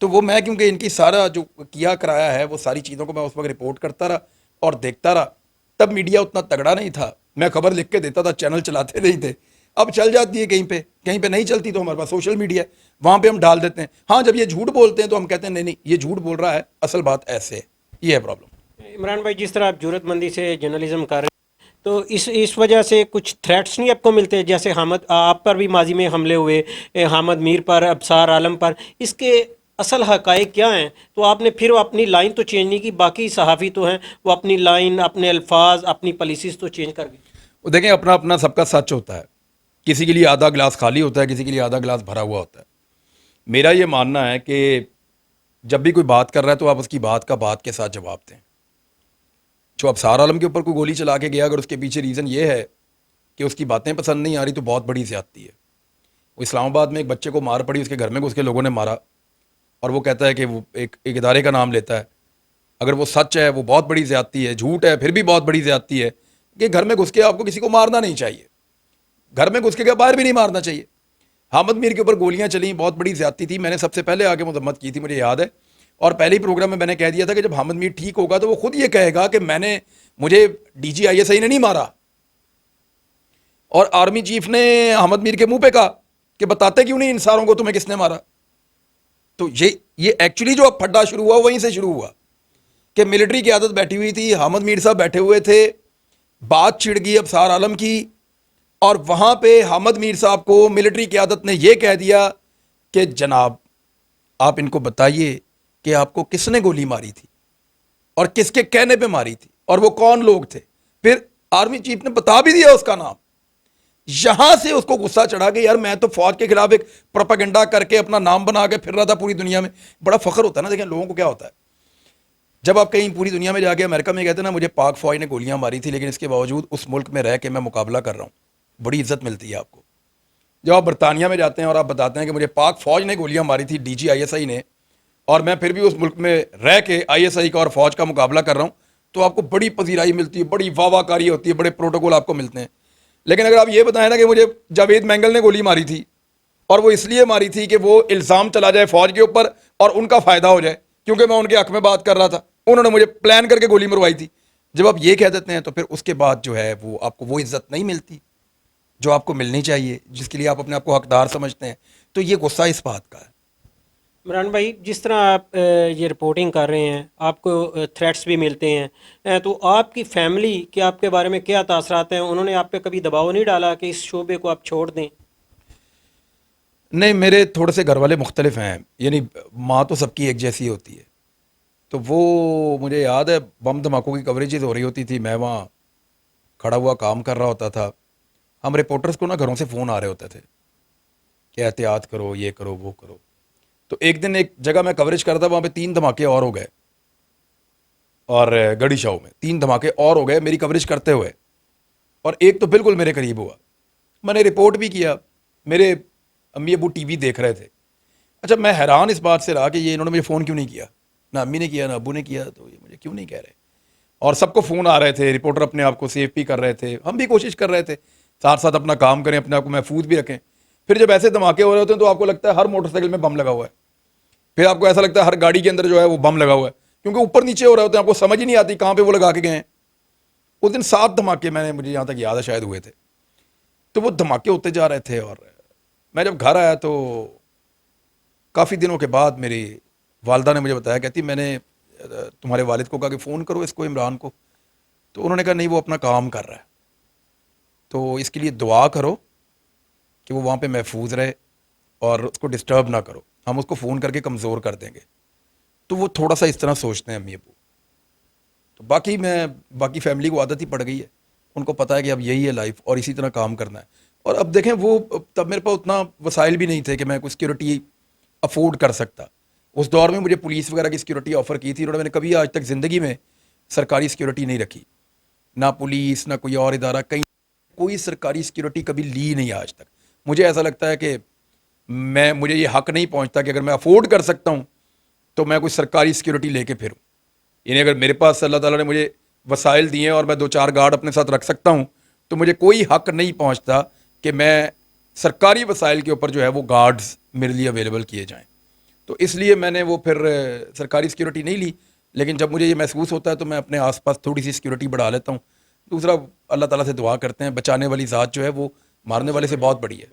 تو وہ میں کیونکہ ان کی سارا جو کیا کرایا ہے وہ ساری چیزوں کو میں اس وقت رپورٹ کرتا رہا اور دیکھتا رہا. تب میڈیا اتنا تگڑا نہیں تھا, میں خبر لکھ کے دیتا تھا, چینل چلاتے نہیں تھے. اب چل جاتی ہے کہیں پہ نہیں چلتی تو ہمارے پاس سوشل میڈیا ہے, وہاں پہ ہم ڈال دیتے ہیں. ہاں جب یہ جھوٹ بولتے ہیں تو ہم کہتے ہیں نہیں یہ جھوٹ بول رہا ہے, اصل بات ایسے ہے. یہ ہے پرابلم. عمران بھائی جس طرح آپ جرت مندی سے جرنلزم کر رہے ہیں تو اس وجہ سے کچھ تھریٹس نہیں آپ کو ملتے, جیسے حامد آپ پر بھی ماضی میں حملے ہوئے, حامد میر پر, ابصار عالم پر, اس کے اصل حقائق کیا ہیں؟ تو آپ نے پھر اپنی لائن تو چینج نہیں کی, باقی صحافی تو ہیں وہ اپنی لائن, اپنے الفاظ, اپنی پالیسیز تو چینج کر گئے. وہ دیکھیں اپنا اپنا سب کا سچ ہوتا ہے, کسی کے لیے آدھا گلاس خالی ہوتا ہے, کسی کے لیے آدھا گلاس بھرا ہوا ہوتا ہے. میرا یہ ماننا ہے کہ جب بھی کوئی بات کر رہا ہے تو آپ اس کی بات کا بات کے ساتھ جواب دیں. جو ابصار عالم کے اوپر کوئی گولی چلا کے گیا, اگر اس کے پیچھے ریزن یہ ہے کہ اس کی باتیں پسند نہیں آ رہی تو بہت بڑی زیادتی ہے. وہ اسلام آباد میں ایک بچے کو مار پڑی, اس کے گھر میں اس کے لوگوں نے مارا, اور وہ کہتا ہے کہ وہ ایک ادارے کا نام لیتا ہے. اگر وہ سچ ہے وہ بہت بڑی زیادتی ہے, جھوٹ ہے پھر بھی بہت بڑی زیادتی ہے کہ گھر میں گھس کے آپ کو کسی کو مارنا نہیں چاہیے, گھر میں گھس کے باہر بھی نہیں مارنا چاہیے. حامد میر کے اوپر گولیاں چلیں, بہت بڑی زیادتی تھی. میں نے سب سے پہلے آگے مذمت کی تھی, مجھے یاد ہے, اور پہلے ہی پروگرام میں نے کہہ دیا تھا کہ جب حامد میر ٹھیک ہوگا تو وہ خود یہ کہے گا کہ مجھے DGISI نے نہیں مارا. اور آرمی چیف نے حامد میر کے منہ پہ کہا کہ بتاتے کیوں نہیں ان ساروں کو تمہیں کس نے مارا. تو یہ ایکچولی جو اب پھڈا شروع ہوا وہیں سے شروع ہوا کہ ملٹری کی عادت بیٹھی ہوئی تھی, حامد میر صاحب بیٹھے ہوئے تھے, بات چھڑ گئی ابصار عالم کی, اور وہاں پہ حامد میر صاحب کو ملٹری قیادت نے یہ کہہ دیا کہ جناب آپ ان کو بتائیے کہ آپ کو کس نے گولی ماری تھی اور کس کے کہنے پہ ماری تھی اور وہ کون لوگ تھے. پھر آرمی چیف نے بتا بھی دیا اس کا نام. یہاں سے اس کو غصہ چڑھا کہ یار میں تو فوج کے خلاف ایک پروپیگنڈا کر کے اپنا نام بنا کے پھر رہا تھا پوری دنیا میں. بڑا فخر ہوتا ہے نا. دیکھیں لوگوں کو کیا ہوتا ہے جب آپ کہیں پوری دنیا میں جا کے امریکہ میں کہتے ہیں نا مجھے پاک فوج نے گولیاں ماری تھی لیکن اس کے باوجود اس ملک میں رہ کے میں مقابلہ کر رہا ہوں, بڑی عزت ملتی ہے آپ کو. جب آپ برطانیہ میں جاتے ہیں اور آپ بتاتے ہیں کہ مجھے پاک فوج نے گولیاں ماری تھی, DGISI نے, اور میں پھر بھی اس ملک میں رہ کے ISI کا اور فوج کا مقابلہ کر رہا ہوں, تو آپ کو بڑی پذیرائی ملتی ہے, بڑی واہ واہ کاری ہوتی ہے, بڑے پروٹوکول آپ کو ملتے ہیں. لیکن اگر آپ یہ بتائیں نا کہ مجھے جاوید مینگل نے گولی ماری تھی اور وہ اس لیے ماری تھی کہ وہ الزام چلا جائے فوج کے اوپر اور ان کا فائدہ ہو جائے کیونکہ میں ان کے حق میں بات کر رہا تھا, انہوں نے مجھے پلان کر کے گولی مروائی تھی, جب آپ یہ کہہ دیتے ہیں تو پھر اس کے بعد جو ہے وہ آپ کو وہ عزت نہیں ملتی جو آپ کو ملنی چاہیے, جس کے لیے آپ اپنے آپ کو حقدار سمجھتے ہیں. تو یہ غصہ اس بات کا ہے. عمران بھائی جس طرح آپ یہ رپورٹنگ کر رہے ہیں, آپ کو تھریٹس بھی ملتے ہیں, تو آپ کی فیملی کے آپ کے بارے میں کیا تاثرات ہیں؟ انہوں نے آپ پہ کبھی دباؤ نہیں ڈالا کہ اس شعبے کو آپ چھوڑ دیں؟ نہیں, میرے تھوڑے سے گھر والے مختلف ہیں, یعنی ماں تو سب کی ایک جیسی ہوتی ہے. تو وہ مجھے یاد ہے بم دھماکوں کی کوریجز ہو رہی ہوتی تھی, میں وہاں کھڑا ہوا کام کر رہا ہوتا تھا. ہم رپورٹرز کو نا گھروں سے فون آ رہے ہوتے تھے کہ احتیاط کرو, یہ کرو, وہ کرو. تو ایک دن ایک جگہ میں کوریج کر رہا تھا, وہاں پہ 3 دھماکے اور ہو گئے, اور گڑی شاؤ میں 3 دھماکے اور ہو گئے میری کوریج کرتے ہوئے, اور ایک تو بالکل میرے قریب ہوا. میں نے رپورٹ بھی کیا, میرے امی ابو ٹی وی دیکھ رہے تھے. اچھا میں حیران اس بات سے رہا کہ یہ انہوں نے مجھے فون کیوں نہیں کیا, نہ امی نے کیا نہ ابو نے کیا, تو یہ مجھے کیوں نہیں کہہ رہے. اور سب کو فون آ رہے تھے, رپورٹر اپنے آپ کو سیف بھی کر رہے تھے, ہم بھی کوشش کر رہے تھے ساتھ ساتھ اپنا کام کریں, اپنے آپ کو محفوظ بھی رکھیں. پھر جب ایسے دھماکے ہو رہے ہوتے ہیں تو آپ کو لگتا ہے ہر موٹر سائیکل میں بم لگا ہوا ہے, پھر آپ کو ایسا لگتا ہے ہر گاڑی کے اندر جو ہے وہ بم لگا ہوا ہے, کیونکہ اوپر نیچے ہو رہے ہوتے ہیں, آپ کو سمجھ ہی نہیں آتی کہاں پہ وہ لگا کے گئے ہیں. اس دن 7 دھماکے مجھے یہاں تک یاد ہے شاید ہوئے تھے. تو وہ دھماکے ہوتے جا رہے تھے, اور میں جب گھر آیا تو کافی دنوں کے بعد میری والدہ نے مجھے بتایا, کہتی میں نے تمہارے والد کو کہا کہ فون کرو اس کو, عمران کو. تو انہوں نے کہا نہیں وہ اپنا کام کر رہا ہے, تو اس کے لیے دعا کرو کہ وہ وہاں پہ محفوظ رہے اور اس کو ڈسٹرب نہ کرو, ہم اس کو فون کر کے کمزور کر دیں گے. تو وہ تھوڑا سا اس طرح سوچتے ہیں امی ابو. تو باقی فیملی کو عادت ہی پڑ گئی ہے, ان کو پتہ ہے کہ اب یہی ہے لائف اور اسی طرح کام کرنا ہے. اور اب دیکھیں وہ تب میرے پاس اتنا وسائل بھی نہیں تھے کہ میں کوئی سیکورٹی افورڈ کر سکتا. اس دور میں مجھے پولیس وغیرہ کی سیکورٹی آفر کی تھی, انہوں نے کبھی آج تک زندگی میں سرکاری سیکورٹی نہیں رکھی, نہ پولیس نہ کوئی اور ادارہ, کہیں کوئی سرکاری سیکورٹی کبھی لی نہیں آج تک. مجھے ایسا لگتا ہے کہ مجھے یہ حق نہیں پہنچتا کہ اگر میں افورڈ کر سکتا ہوں تو میں کوئی سرکاری سیکورٹی لے کے پھروں. یعنی اگر میرے پاس اللہ تعالیٰ نے مجھے وسائل دیے ہیں اور میں 2-4 گارڈ اپنے ساتھ رکھ سکتا ہوں, تو مجھے کوئی حق نہیں پہنچتا کہ میں سرکاری وسائل کے اوپر جو ہے وہ گارڈز میرے لیے اویلیبل کیے جائیں. تو اس لیے میں نے وہ پھر سرکاری سیکورٹی نہیں لی، لیکن جب مجھے یہ محسوس ہوتا ہے تو میں اپنے آس پاس تھوڑی سی سیکورٹی بڑھا لیتا ہوں. دوسرا اللہ تعالیٰ سے دعا کرتے ہیں، بچانے والی ذات جو ہے وہ مارنے والے سے بہت بڑی ہے.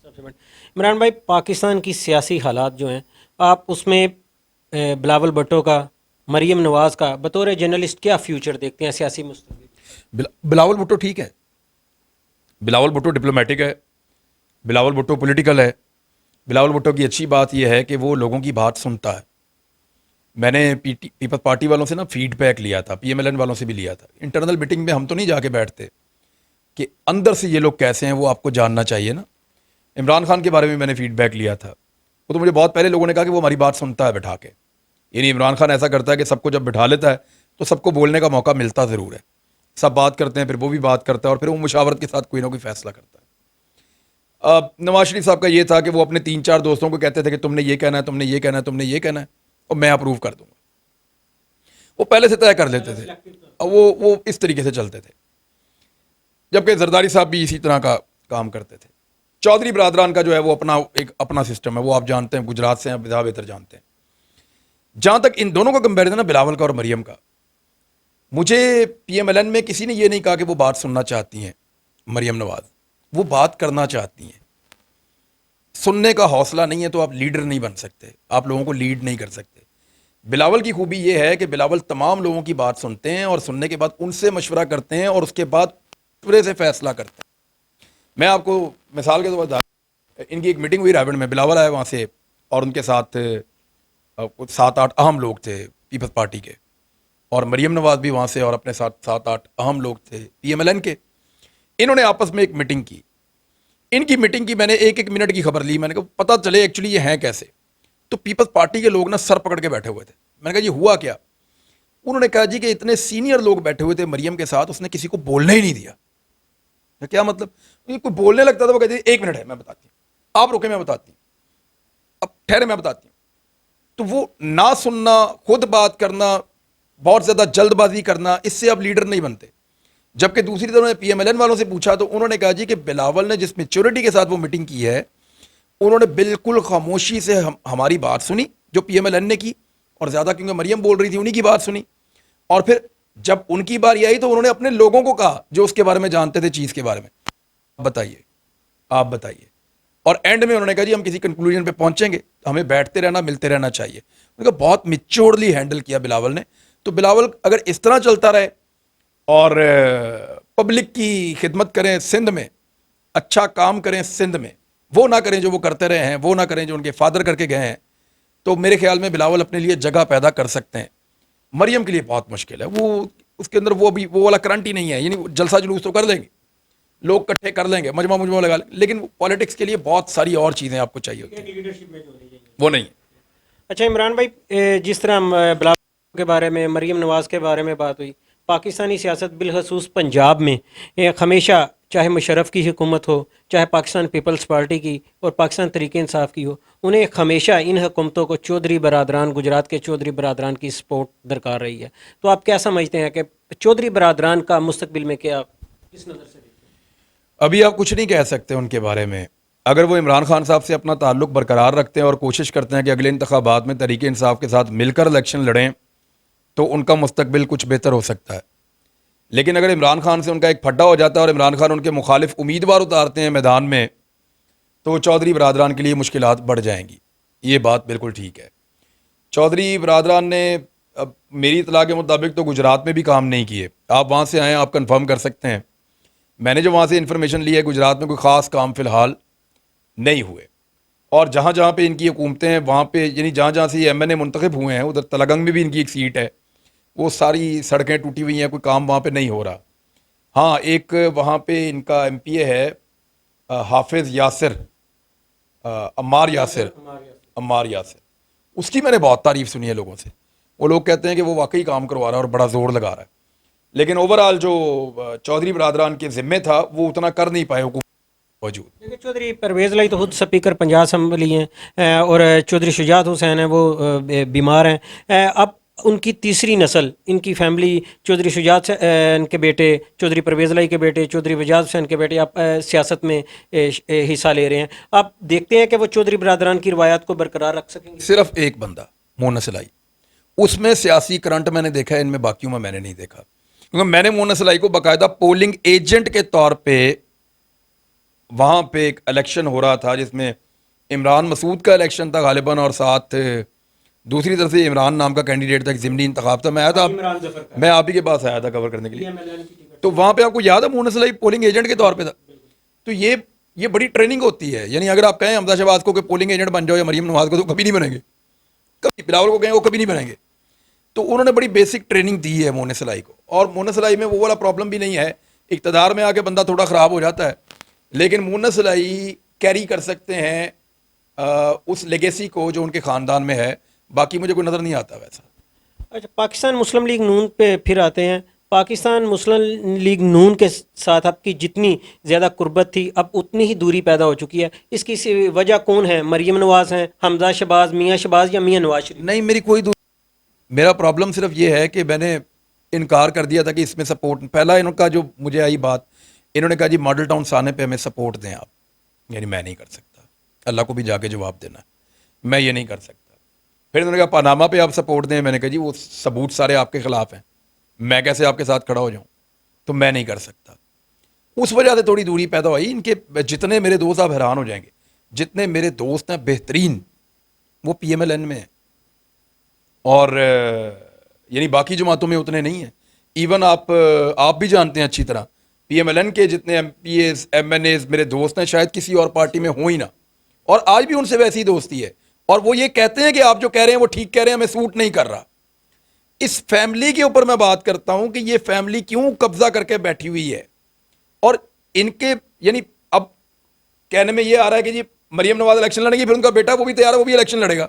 سب سے بڑی عمران بھائی، پاکستان کی سیاسی حالات جو ہیں، آپ اس میں بلاول بھٹو کا، مریم نواز کا بطور جرنلسٹ کیا فیوچر دیکھتے ہیں سیاسی مستقبل؟ بلاول بھٹو ٹھیک ہے، بلاول بھٹو ڈپلومیٹک ہے، بلاول بھٹو پولیٹیکل ہے. بلاول بھٹو کی اچھی بات یہ ہے کہ وہ لوگوں کی بات سنتا ہے. میں نے پیپلز پارٹی والوں سے نا فیڈ بیک لیا تھا، پی ایم ایل این والوں سے بھی لیا تھا. انٹرنل میٹنگ میں ہم تو نہیں جا کے بیٹھتے کہ اندر سے یہ لوگ کیسے ہیں، وہ آپ کو جاننا چاہیے نا. عمران خان کے بارے میں نے فیڈ بیک لیا تھا، وہ تو مجھے بہت پہلے لوگوں نے کہا کہ وہ ہماری بات سنتا ہے بٹھا کے. یعنی عمران خان ایسا کرتا ہے کہ سب کو جب بٹھا لیتا ہے تو سب کو بولنے کا موقع ملتا ضرور ہے. سب بات کرتے ہیں، پھر وہ بھی بات کرتا ہے، اور پھر وہ مشاورت کے ساتھ کوئی نہ کوئی فیصلہ کرتا ہے. نواز شریف صاحب کا یہ تھا کہ وہ اپنے 3-4 دوستوں کو کہتے تھے کہ تم نے یہ کہنا ہے، تم نے یہ کہنا ہے، تم نے یہ کہنا ہے، اور میں اپروو کر دوں گا. وہ پہلے سے طے کر لیتے تھے، اور وہ اس طریقے سے چلتے تھے. جبکہ زرداری صاحب بھی اسی طرح کا کام کرتے تھے. چودھری برادران کا جو ہے وہ اپنا سسٹم ہے، وہ آپ جانتے ہیں، گجرات سے ہیں، زیادہ بہتر جانتے ہیں. جہاں تک ان دونوں کا کمپیریزن ہے، بلاول کا اور مریم کا، مجھے پی ایم ایل این میں کسی نے یہ نہیں کہا کہ وہ بات سننا چاہتی ہیں. مریم نواز وہ بات کرنا چاہتی ہیں. سننے کا حوصلہ نہیں ہے تو آپ لیڈر نہیں بن سکتے، آپ لوگوں کو لیڈ نہیں کر سکتے. بلاول کی خوبی یہ ہے کہ بلاول تمام لوگوں کی بات سنتے ہیں، اور سننے کے بعد ان سے مشورہ کرتے ہیں، اور اس کے بعد پورے سے فیصلہ کرتے ہیں. میں آپ کو مثال کے طور پر ان کی ایک میٹنگ ہوئی رائے گڑھ میں، بلاول آئے وہاں سے، اور ان کے ساتھ 7-8 اہم لوگ تھے پیپلز پارٹی کے، اور مریم نواز بھی وہاں سے، اور اپنے ساتھ 7-8 اہم لوگ تھے پی ایم ایل این کے. انہوں نے آپس میں ایک میٹنگ کی. ان کی میٹنگ کی میں نے 1-1 منٹ کی خبر لی. میں نے کہا پتہ چلے ایکچولی یہ ہیں کیسے. تو پیپلز پارٹی کے لوگ نا سر پکڑ کے بیٹھے ہوئے تھے. میں نے کہا یہ ہوا کیا؟ انہوں نے کہا جی کہ اتنے سینئر لوگ بیٹھے ہوئے تھے مریم کے ساتھ، اس نے کسی کو بولنے ہی نہیں دیا. کیا مطلب؟ کوئی بولنے لگتا تھا وہ کہتے 1 منٹ ہے میں بتاتی ہوں، آپ رکے میں بتاتی ہوں، اب ٹھہرے میں بتاتی ہوں. تو وہ نہ سننا، خود بات کرنا، بہت زیادہ جلد بازی کرنا، اس سے آپ لیڈر نہیں بنتے. جبکہ دوسری طرف نے پی ایم ایل این والوں سے پوچھا تو انہوں نے کہا جی کہ بلاول نے جس میچورٹی کے ساتھ وہ میٹنگ کی ہے، انہوں نے بالکل خاموشی سے ہماری بات سنی جو پی ایم ایل این نے کی، اور زیادہ کیونکہ مریم بول رہی تھی انہی کی بات سنی. اور پھر جب ان کی باری آئی تو انہوں نے اپنے لوگوں کو کہا جو اس کے بارے میں جانتے تھے، چیز کے بارے میں، آپ بتائیے. اور اینڈ میں انہوں نے کہا جی ہم کسی کنکلوژن پہ پہنچیں گے، ہمیں بیٹھتے رہنا، ملتے رہنا چاہیے. انہوں نے کہا بہت میچورلی ہینڈل کیا بلاول نے. تو بلاول اگر اس طرح چلتا رہے اور پبلک کی خدمت کریں سندھ میں، اچھا کام کریں سندھ میں، وہ نہ کریں جو وہ کرتے رہے ہیں، وہ نہ کریں جو ان کے فادر کر کے گئے ہیں، تو میرے خیال میں بلاول اپنے لیے جگہ پیدا کر سکتے ہیں. مریم کے لیے بہت مشکل ہے، وہ اس کے اندر وہ والا کرنٹ ہی نہیں ہے. یعنی جلسہ جلوس تو کر لیں گے، لوگ اکٹھے کر لیں گے، مجمع لگا لیں، لیکن پالیٹکس کے لیے بہت ساری اور چیزیں آپ کو چاہیے ہوتی ہیں، وہ نہیں. اچھا عمران بھائی، جس طرح بلاول کے بارے میں، مریم نواز کے بارے میں بات ہوئی، پاکستانی سیاست بالخصوص پنجاب میں ہمیشہ، چاہے مشرف کی حکومت ہو، چاہے پاکستان پیپلز پارٹی کی اور پاکستان تحریک انصاف کی ہو، انہیں ہمیشہ ان حکومتوں کو چودھری برادران، گجرات کے چودھری برادران کی سپورٹ درکار رہی ہے. تو آپ کیا سمجھتے ہیں کہ چودھری برادران کا مستقبل میں کیا، کس نظر سے دیکھتے ہیں؟ ابھی آپ کچھ نہیں کہہ سکتے ان کے بارے میں. اگر وہ عمران خان صاحب سے اپنا تعلق برقرار رکھتے ہیں اور کوشش کرتے ہیں کہ اگلے انتخابات میں تحریک انصاف کے ساتھ مل کر الیکشن لڑیں، تو ان کا مستقبل کچھ بہتر ہو سکتا ہے. لیکن اگر عمران خان سے ان کا ایک پھڈا ہو جاتا ہے اور عمران خان ان کے مخالف امیدوار اتارتے ہیں میدان میں، تو چودھری برادران کے لیے مشکلات بڑھ جائیں گی. یہ بات بالکل ٹھیک ہے. چودھری برادران نے اب میری اطلاع کے مطابق تو گجرات میں بھی کام نہیں کیے. آپ وہاں سے آئیں، آپ کنفرم کر سکتے ہیں. میں نے جو وہاں سے انفارمیشن لی ہے، گجرات میں کوئی خاص کام فی الحال نہیں ہوئے. اور جہاں جہاں پہ ان کی حکومتیں ہیں وہاں پہ، یعنی جہاں جہاں سے یہ ایم این اے منتخب ہوئے ہیں، ادھر تلگنگ میں بھی ان کی ایک سیٹ ہے، وہ ساری سڑکیں ٹوٹی ہوئی ہیں، کوئی کام وہاں پہ نہیں ہو رہا. ہاں، ایک وہاں پہ ان کا ایم پی اے ہے حافظ یاسر، عمار یاسر. اس کی میں نے بہت تعریف سنی ہے لوگوں سے. وہ لوگ کہتے ہیں کہ وہ واقعی کام کروا رہا ہے اور بڑا زور لگا رہا ہے. لیکن اوورآل جو چودھری برادران کے ذمے تھا وہ اتنا کر نہیں پائے حکومت موجود. دیکھیں، چودھری پرویز لائی تو خود سپیکر پنجاب اسمبلی ہیں، اور چودھری شجاعت حسین ہیں وہ بیمار ہیں. اب ان کی تیسری نسل، ان کی فیملی، چودھری شجاعت حسین کے بیٹے، چودھری پرویز الہی کے بیٹے، چودھری وجاز حسین کے بیٹے آپ سیاست میں حصہ لے رہے ہیں، آپ دیکھتے ہیں کہ وہ چودھری برادران کی روایات کو برقرار رکھ سکیں گے؟ صرف ایک بندہ مونس الہی، اس میں سیاسی کرنٹ میں نے دیکھا ہے، ان میں باقیوں میں نے نہیں دیکھا، کیونکہ میں نے مونس الہی کو باقاعدہ پولنگ ایجنٹ کے طور پہ وہاں پہ ایک الیکشن ہو رہا تھا جس میں عمران مسعود کا الیکشن تھا غالباً، اور ساتھ دوسری طرف سے عمران نام کا کینڈیڈیٹ تھا، ایک ضمنی انتخاب تھا، میں آیا تھا، عمران ظفر کا میں آپ ہی کے پاس آیا تھا کور کرنے کے لیے، PMLN کی ٹکٹ۔ تو وہاں پہ آپ کو یاد ہے مونس الہی پولنگ ایجنٹ کے طور پہ تھا. تو یہ بڑی ٹریننگ ہوتی ہے، یعنی اگر آپ کہیں حمزہ شہباز کو کہ پولنگ ایجنٹ بن جاؤ یا مریم نواز کو، تو کبھی نہیں بنیں گے، کبھی بلاول کو کہیں وہ کبھی نہیں بنیں گے. تو انہوں نے بڑی بیسک ٹریننگ دی ہے مونس الہی کو، اور مونس الہی میں وہ والا پرابلم بھی نہیں ہے، اقتدار میں آ کے بندہ تھوڑا خراب ہو جاتا ہے، لیکن مونس الہی کیری کر سکتے ہیں اس لیگیسی کو جو ان کے خاندان میں ہے. باقی مجھے کوئی نظر نہیں آتا ویسا. اچھا، پاکستان مسلم لیگ نون پہ پھر آتے ہیں. پاکستان مسلم لیگ نون کے ساتھ آپ کی جتنی زیادہ قربت تھی، اب اتنی ہی دوری پیدا ہو چکی ہے. اس کی وجہ کون ہے؟ مریم نواز ہیں، حمزہ شہباز، میاں شہباز، یا میاں نواز شریف؟ نہیں، میری کوئی میرا پرابلم صرف یہ ہے کہ میں نے انکار کر دیا تھا کہ اس میں سپورٹ، پہلا ان کا جو مجھے آئی بات، انہوں نے کہا جی ماڈل ٹاؤن سانے پہ ہمیں سپورٹ دیں آپ، یعنی میں نہیں کر سکتا، اللہ کو بھی جا کے جواب دینا ہے، میں یہ نہیں کر سکتا. پھر انہوں نے کہا پاناما پہ آپ سپورٹ دیں، میں نے کہا جی وہ ثبوت سارے آپ کے خلاف ہیں، میں کیسے آپ کے ساتھ کھڑا ہو جاؤں، تو میں نہیں کر سکتا. اس وجہ سے تھوڑی دوری پیدا ہوئی. ان کے جتنے میرے دوست آپ حیران ہو جائیں گے، جتنے میرے دوست ہیں بہترین، وہ PMLN میں ہیں، اور یعنی باقی جماعتوں میں اتنے نہیں ہیں. ایون آپ بھی جانتے ہیں اچھی طرح PMLN کے جتنے MPs MNAs میرے دوست ہیں شاید کسی اور پارٹی میں ہوں ہی نہ، اور آج بھی ان سے ویسی دوستی ہے، اور وہ یہ کہتے ہیں کہ آپ جو کہہ رہے ہیں وہ ٹھیک کہہ رہے ہیں، ہمیں سوٹ نہیں کر رہا. اس فیملی کے اوپر میں بات کرتا ہوں کہ یہ فیملی کیوں قبضہ کر کے بیٹھی ہوئی ہے، اور ان کے یعنی اب کہنے میں یہ آ رہا ہے کہ جی مریم نواز الیکشن لڑے گی، پھر ان کا بیٹا وہ بھی تیار ہے وہ بھی الیکشن لڑے گا.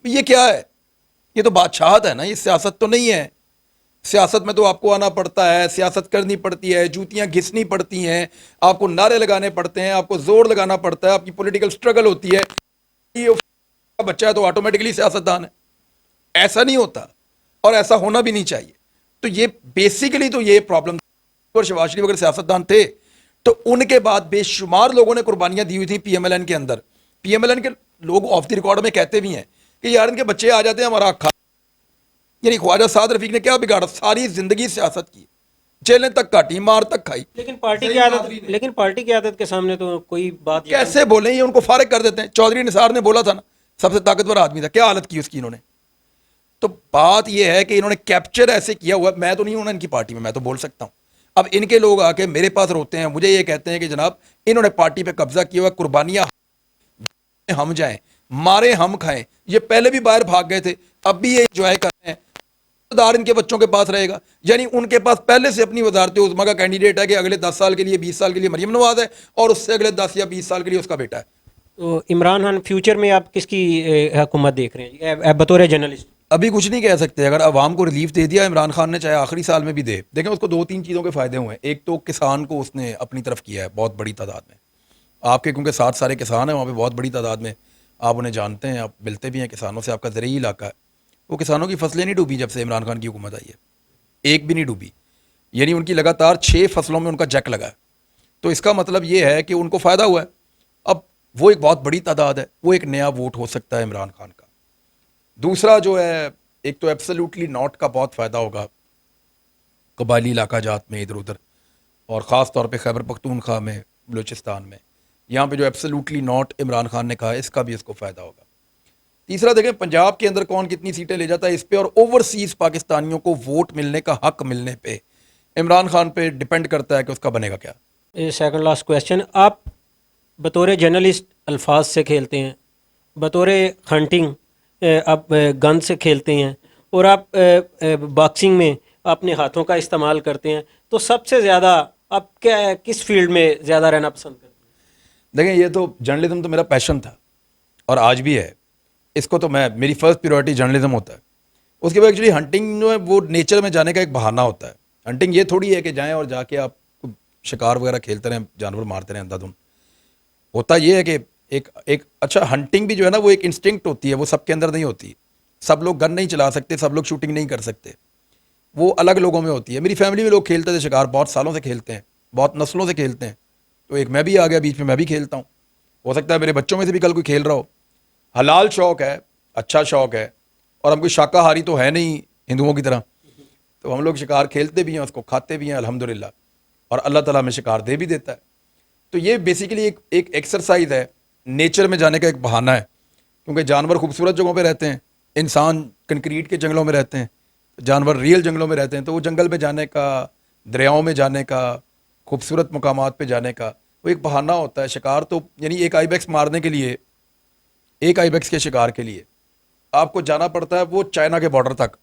یہ کیا ہے؟ یہ تو بادشاہت ہے نا، یہ سیاست تو نہیں ہے. سیاست میں تو آپ کو آنا پڑتا ہے، سیاست کرنی پڑتی ہے، جوتیاں گھسنی پڑتی ہیں، آپ کو نعرے لگانے پڑتے ہیں، آپ کو زور لگانا پڑتا ہے، آپ کی پولیٹیکل سٹرگل ہوتی ہے. یہ بچہ ہے تو آٹومیٹکلی سیاستدان ہے، ایسا نہیں ہوتا، اور ایسا ہونا بھی نہیں چاہیے. تو یہ بیسیکلی تو یہ پرابلم. اور شہباز شریف اگر سیاستدان تھے تو ان کے بعد بے شمار لوگوں نے قربانیاں دی ہوئی تھیں PMLN کے اندر. PMLN کے لوگ آف دی ریکارڈ میں کہتے بھی ہیں کہ یار ان کے بچے آ جاتے ہیں ہمارا کھا. یعنی خواجہ سعد رفیق نے کیا بگاڑا؟ ساری زندگی سیاست کی، جیلیں تک کاٹی، مار تک کھائی. لیکن پارٹی کی عادت کے سامنے تو کوئی بات کیسے بولیں؟ یہ ان کو فارغ کر دیتے ہیں. چودھری نثار نے بولا تھا نا، سب سے طاقتور آدمی تھا، کیا حالت کی اس کی انہوں نے. تو بات یہ ہے کہ انہوں نے کیپچر ایسے کیا ہوا. میں تو نہیں ہوں ان کی پارٹی میں تو بول سکتا ہوں. اب ان کے لوگ آ کے میرے پاس روتے ہیں، مجھے یہ کہتے ہیں کہ جناب انہوں نے پارٹی پہ قبضہ کیا ہوا، قربانیاں ہم جائیں، مارے ہم کھائیں. یہ پہلے بھی باہر بھاگ گئے تھے، اب بھی یہ انجوائے کر رہے ہیں. دار ان کے بچوں کے پاس رہے گا، یعنی ان کے پاس پہلے سے اپنی وزارت عظمیٰ کا کینڈیڈیٹ ہے کہ اگلے 10 سال کے لیے 20 سال کے لیے مریم نواز ہے، اور اس سے اگلے 10 یا 20 سال کے لیے اس کا بیٹا ہے. تو عمران خان فیوچر میں آپ کس کی حکومت دیکھ رہے ہیں بطور جرنلسٹ؟ ابھی کچھ نہیں کہہ سکتے. اگر عوام کو ریلیف دے دیا عمران خان نے، چاہے آخری سال میں بھی دے. دیکھیں اس کو 2-3 چیزوں کے فائدے ہوئے ہیں. ایک تو کسان کو اس نے اپنی طرف کیا ہے بہت بڑی تعداد میں. آپ کے کیونکہ 60 سارے کسان ہیں وہاں پہ، بہت بڑی تعداد میں آپ انہیں جانتے ہیں، آپ ملتے بھی ہیں کسانوں سے، آپ کا زرعی علاقہ ہے. وہ کسانوں کی فصلیں نہیں ڈوبی جب سے عمران خان کی حکومت آئی ہے، ایک بھی نہیں ڈوبی. یعنی ان کی لگاتار 6 فصلوں میں ان کا جیک لگا ہے. تو اس کا مطلب یہ ہے کہ ان کو فائدہ ہوا ہے. اب وہ ایک بہت بڑی تعداد ہے، وہ ایک نیا ووٹ ہو سکتا ہے عمران خان کا. دوسرا جو ہے، ایک تو ایبسلیوٹلی ناٹ کا بہت فائدہ ہوگا قبائلی علاقہ جات میں ادھر ادھر، اور خاص طور پہ خیبر پختونخوا میں، بلوچستان میں، یہاں پہ جو ایبسلیوٹلی ناٹ عمران خان نے کہا ہے، اس کا بھی اس کو فائدہ ہوگا. تیسرا دیکھیں پنجاب کے اندر کون کتنی سیٹیں لے جاتا ہے اس پہ، اور اوورسیز پاکستانیوں کو ووٹ ملنے کا حق ملنے پہ عمران خان پہ ڈیپینڈ کرتا ہے کہ اس کا بنے گا کیا. سیکنڈ لاسٹ کویسچن، آپ بطور جرنلسٹ الفاظ سے کھیلتے ہیں، بطور ہنٹنگ آپ گن سے کھیلتے ہیں، اور آپ باکسنگ میں اپنے ہاتھوں کا استعمال کرتے ہیں، تو سب سے زیادہ آپ کس فیلڈ میں زیادہ رہنا پسند کرتے ہیں؟ دیکھیں یہ تو جرنلزم تو میرا پیشن تھا اور آج بھی ہے. اس کو تو میری فرسٹ پریورٹی جرنلزم ہوتا ہے. اس کے بعد ایکچولی ہنٹنگ جو ہے وہ نیچر میں جانے کا ایک بہانہ ہوتا ہے. ہنٹنگ یہ تھوڑی ہے کہ جائیں اور جا کے آپ شکار وغیرہ کھیلتے رہیں، جانور مارتے رہیں اندھا دھند. ہوتا یہ ہے کہ ایک اچھا ہنٹنگ بھی جو ہے نا وہ ایک انسٹنکٹ ہوتی ہے، وہ سب کے اندر نہیں ہوتی. سب لوگ گن نہیں چلا سکتے, سب لوگ شوٹنگ نہیں کر سکتے, وہ الگ لوگوں میں ہوتی ہے. میری فیملی میں لوگ کھیلتے تھے شکار, بہت سالوں سے کھیلتے ہیں, بہت نسلوں سے کھیلتے ہیں, تو ایک میں بھی آ گیا بیچ میں, میں بھی کھیلتا ہوں. ہو سکتا ہے میرے بچوں میں سے بھی کل کوئی کھیل رہا ہو. حلال شوق ہے, اچھا شوق ہے, اور ہم کوئی شاکاہاری تو ہے نہیں ہندوؤں کی طرح, تو ہم لوگ شکار کھیلتے بھی ہیں, اس کو کھاتے بھی ہیں الحمدللہ, اور اللہ تعالیٰ ہمیں شکار دے بھی دیتا ہے. تو یہ بیسیکلی ایک ایکسرسائز ہے, نیچر میں جانے کا ایک بہانہ ہے, کیونکہ جانور خوبصورت جگہوں پہ رہتے ہیں, انسان کنکریٹ کے جنگلوں میں رہتے ہیں, جانور ریئل جنگلوں میں رہتے ہیں. تو وہ جنگل میں جانے کا, دریاؤں میں جانے کا, خوبصورت مقامات پہ جانے کا وہ ایک بہانہ ہوتا ہے. شکار تو یعنی ایک آئی بیکس مارنے کے لیے, ایک آئی بیکس کے شکار کے لیے آپ کو جانا پڑتا ہے وہ چائنا کے بارڈر تک,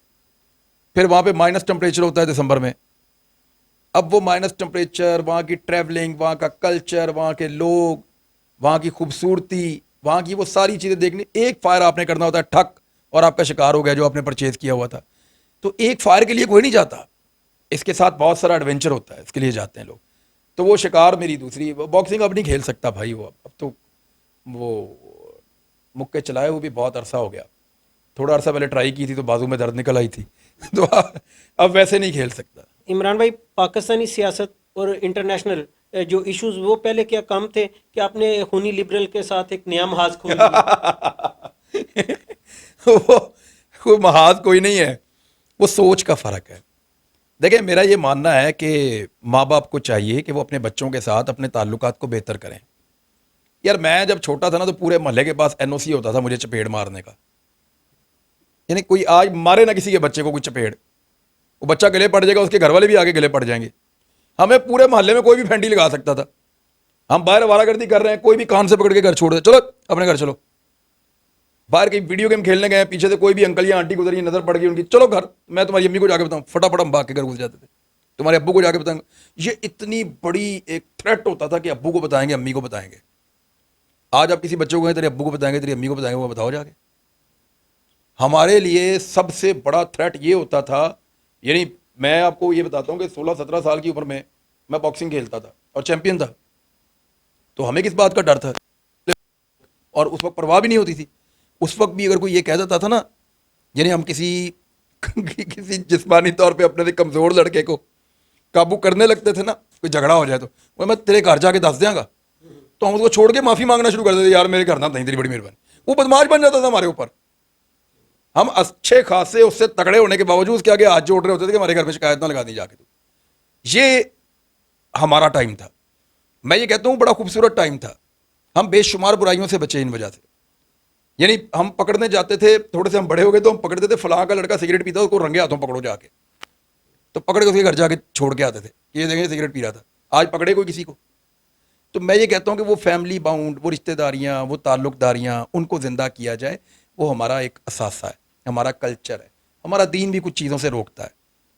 پھر وہاں پہ مائنس ٹمپریچر ہوتا ہے دسمبر میں. اب وہ مائنس ٹمپریچر, وہاں کی ٹریولنگ, وہاں کا کلچر, وہاں کے لوگ, وہاں کی خوبصورتی, وہاں کی وہ ساری چیزیں دیکھنی. ایک فائر آپ نے کرنا ہوتا ہے, ٹھک, اور آپ کا شکار ہو گیا جو آپ نے پرچیز کیا ہوا تھا. تو ایک فائر کے لیے کوئی نہیں جاتا, اس کے ساتھ بہت سارا ایڈونچر ہوتا ہے, اس کے لیے جاتے ہیں لوگ. تو وہ شکار میری دوسری. باکسنگ اب نہیں کھیل سکتا بھائی, وہ اب تو وہ مکے چلائے وہ بھی بہت عرصہ ہو گیا. تھوڑا عرصہ پہلے ٹرائی کی تھی تو بازو میں درد نکل آئی تھی, تو اب ویسے نہیں کھیل سکتا. عمران بھائی, پاکستانی سیاست اور انٹرنیشنل جو ایشوز وہ پہلے کیا کم تھے کہ آپ نے خونی لبرل کے ساتھ ایک نیا محاذ کھول دیا؟ وہ محاذ کوئی نہیں ہے, وہ سوچ کا فرق ہے. دیکھیں میرا یہ ماننا ہے کہ ماں باپ کو چاہیے کہ وہ اپنے بچوں کے ساتھ اپنے تعلقات کو بہتر کریں. یار میں جب چھوٹا تھا نا تو پورے محلے کے پاس این او سی ہوتا تھا مجھے چپیڑ مارنے کا. یعنی کوئی آج مارے نہ کسی کے بچے کو کوئی چپیڑ, وہ بچہ گلے پڑ جائے گا, اس کے گھر والے بھی آگے گلے پڑ جائیں گے. ہمیں پورے محلے میں کوئی بھی پھینڈی لگا سکتا تھا. ہم باہر آوارہ گردی کر رہے ہیں, کوئی بھی کان سے پکڑ کے گھر چھوڑ دے, چلو اپنے گھر چلو. باہر کہیں ویڈیو گیم کھیلنے گئے, پیچھے سے کوئی بھی انکل یا آنٹی گزری, نظر پڑ گئی ان کی, چلو گھر, میں تمہاری امی کو جا کے بتاؤں, فٹافٹ ہم بھاگ کے گھر گھس جاتے تھے, تمہارے ابو کو جا کے بتائیں گے. یہ اتنی بڑی ایک تھریٹ ہوتا تھا کہ ابو کو بتائیں گے, امی کو بتائیں گے. آج آپ کسی بچے کو کہیں تیرے ابو کو بتائیں گے, تیری امی کو بتائیں گے, وہ بتاؤ جا کے. ہمارے لیے سب سے بڑا تھریٹ یہ ہوتا تھا. یعنی میں آپ کو یہ بتاتا ہوں کہ 16-17 سال کی عمر میں باکسنگ کھیلتا تھا اور چیمپئن تھا. تو ہمیں کس بات کا ڈر تھا, اور اس وقت پرواہ بھی نہیں ہوتی تھی. اس وقت بھی اگر کوئی یہ کہہ دیتا تھا نا, یعنی ہم کسی جسمانی طور پہ اپنے سے کمزور لڑکے کو قابو کرنے لگتے تھے نا, کوئی جھگڑا ہو جائے تو وہ میں تیرے گھر جا کے دس دیا گا, تو ہم اس کو چھوڑ کے معافی مانگنا شروع کر دیتے, یار میرے گھر نہ نہیں, تیری بڑی مہربانی. وہ بدماش بن جاتا تھا ہمارے اوپر. ہم اچھے خاصے اس سے تگڑے ہونے کے باوجود اس کے آگے ہاتھ جوڑ رہے ہوتے تھے کہ ہمارے گھر پہ شکایت نہ لگا دی جا کے. تو یہ ہمارا ٹائم تھا. میں یہ کہتا ہوں بڑا خوبصورت ٹائم تھا. ہم بے شمار برائیوں سے بچے ان وجہ سے. یعنی ہم پکڑنے جاتے تھے, تھوڑے سے ہم بڑے ہو گئے تو ہم پکڑتے تھے, فلاں کا لڑکا سگریٹ پیتا, اس کو رنگے ہاتھوں پکڑو جا کے, تو پکڑ کے اس کے گھر جا کے چھوڑ کے آتے تھے, یہ دیکھیں سگریٹ پی رہا تھا. آج پکڑے کوئی کسی کو. تو میں یہ کہتا ہوں کہ وہ فیملی باؤنڈ, وہ رشتہ داریاں, وہ تعلق داریاں, ان کو زندہ کیا جائے. وہ ہمارا ایک اثاثہ ہے, ہمارا کلچر ہے. ہمارا دین بھی کچھ چیزوں سے روکتا ہے.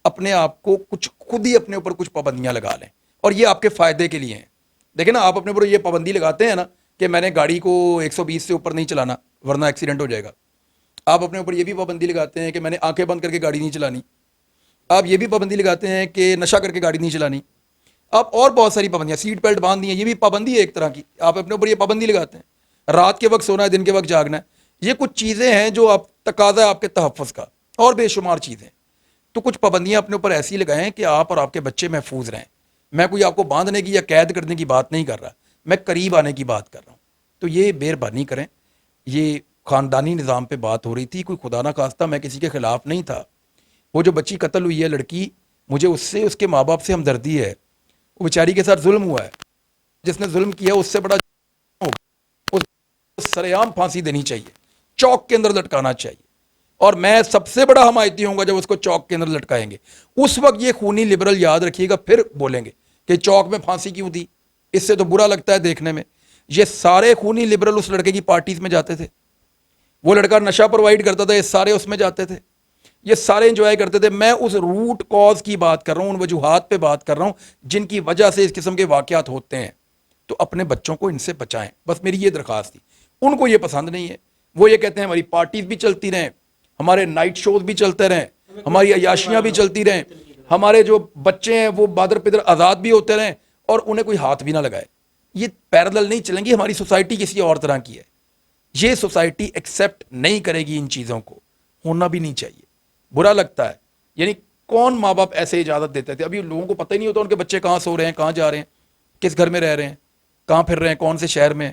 اپنے آپ کو کچھ خود ہی اپنے اوپر کچھ پابندیاں لگا لیں, اور یہ آپ کے فائدے کے لیے ہیں. دیکھیں نا, آپ اپنے اوپر یہ پابندی لگاتے ہیں نا کہ میں نے گاڑی کو 120 سے اوپر نہیں چلانا ورنہ ایکسیڈنٹ ہو جائے گا. آپ اپنے اوپر یہ بھی پابندی لگاتے ہیں کہ میں نے آنکھیں بند کر کے گاڑی نہیں چلانی. آپ یہ بھی پابندی لگاتے ہیں کہ نشہ کر کے گاڑی نہیں چلانی. آپ اور بہت ساری پابندیاں, سیٹ بیلٹ باندھ دی ہیں, یہ بھی پابندی ہے ایک طرح کی. آپ اپنے اوپر یہ پابندی لگاتے ہیں, رات کے وقت سونا ہے, دن کے وقت جاگنا ہے. یہ کچھ چیزیں ہیں جو آپ تقاضا ہے آپ کے تحفظ کا, اور بے شمار چیزیں. تو کچھ پابندیاں اپنے اوپر ایسی لگائیں کہ آپ اور آپ کے بچے محفوظ رہیں. میں کوئی آپ کو باندھنے کی یا قید کرنے کی بات نہیں کر رہا, میں قریب آنے کی بات کر رہا ہوں. تو یہ مہربانی کریں. یہ خاندانی نظام پہ بات ہو رہی تھی, کوئی خدا نہ خواستہ میں کسی کے خلاف نہیں تھا. وہ جو بچی قتل ہوئی ہے لڑکی, مجھے اس سے, اس کے ماں باپ سے ہمدردی ہے. وہ بیچاری کے ساتھ ظلم ہوا ہے, جس نے ظلم کیا اس سے بڑا سر عام پھانسی دینی چاہیے, چوک کے اندر لٹکانا چاہیے. اور میں سب سے بڑا حمایتی ہوں گا جب اس کو چوک کے اندر لٹکائیں گے. اس وقت یہ خونی لبرل یاد رکھیے گا, پھر بولیں گے کہ چوک میں پھانسی کیوں دی, اس سے تو برا لگتا ہے دیکھنے میں. یہ سارے خونی لبرل اس لڑکے کی پارٹیز میں جاتے تھے. وہ لڑکا نشہ پرووائڈ کرتا تھا, یہ سارے اس میں جاتے تھے, یہ سارے انجوائے کرتے تھے. میں اس روٹ کاز کی بات کر رہا ہوں, ان وجوہات پہ بات کر رہا ہوں جن کی وجہ سے اس قسم کے واقعات ہوتے ہیں. تو اپنے بچوں کو ان سے بچائیں, بس میری یہ درخواست تھی. ان کو یہ پسند نہیں ہے, وہ یہ کہتے ہیں ہماری پارٹیز بھی چلتی رہیں, ہمارے نائٹ شوز بھی چلتے رہیں, ہماری عیاشیاں بھی چلتی رہیں, ہمارے جو بچے ہیں وہ بادر پدر آزاد بھی ہوتے رہیں, اور انہیں کوئی ہاتھ بھی نہ لگائے. یہ پیرلل نہیں چلیں گی. ہماری سوسائٹی کسی اور طرح کی ہے. یہ سوسائٹی ایکسیپٹ نہیں کرے گی ان چیزوں کو. ہونا بھی نہیں چاہیے, برا لگتا ہے. یعنی کون ماں باپ ایسے اجازت دیتے تھے؟ ابھی لوگوں کو پتہ ہی نہیں ہوتا ان کے بچے کہاں سو رہے ہیں, کہاں جا رہے ہیں, کس گھر میں رہ رہے ہیں, کہاں پھر رہے ہیں, کون سے شہر میں.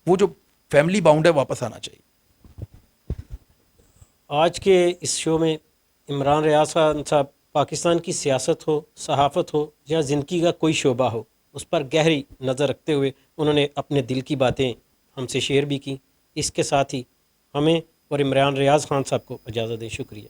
وہ جو فیملی باؤنڈ ہے واپس آنا چاہیے. آج کے اس شو میں عمران ریاض خان صاحب پاکستان کی سیاست ہو, صحافت ہو یا زندگی کا کوئی شعبہ ہو, اس پر گہری نظر رکھتے ہوئے انہوں نے اپنے دل کی باتیں ہم سے شیئر بھی کی. اس کے ساتھ ہی ہمیں اور عمران ریاض خان صاحب کو اجازت دیں. شکریہ.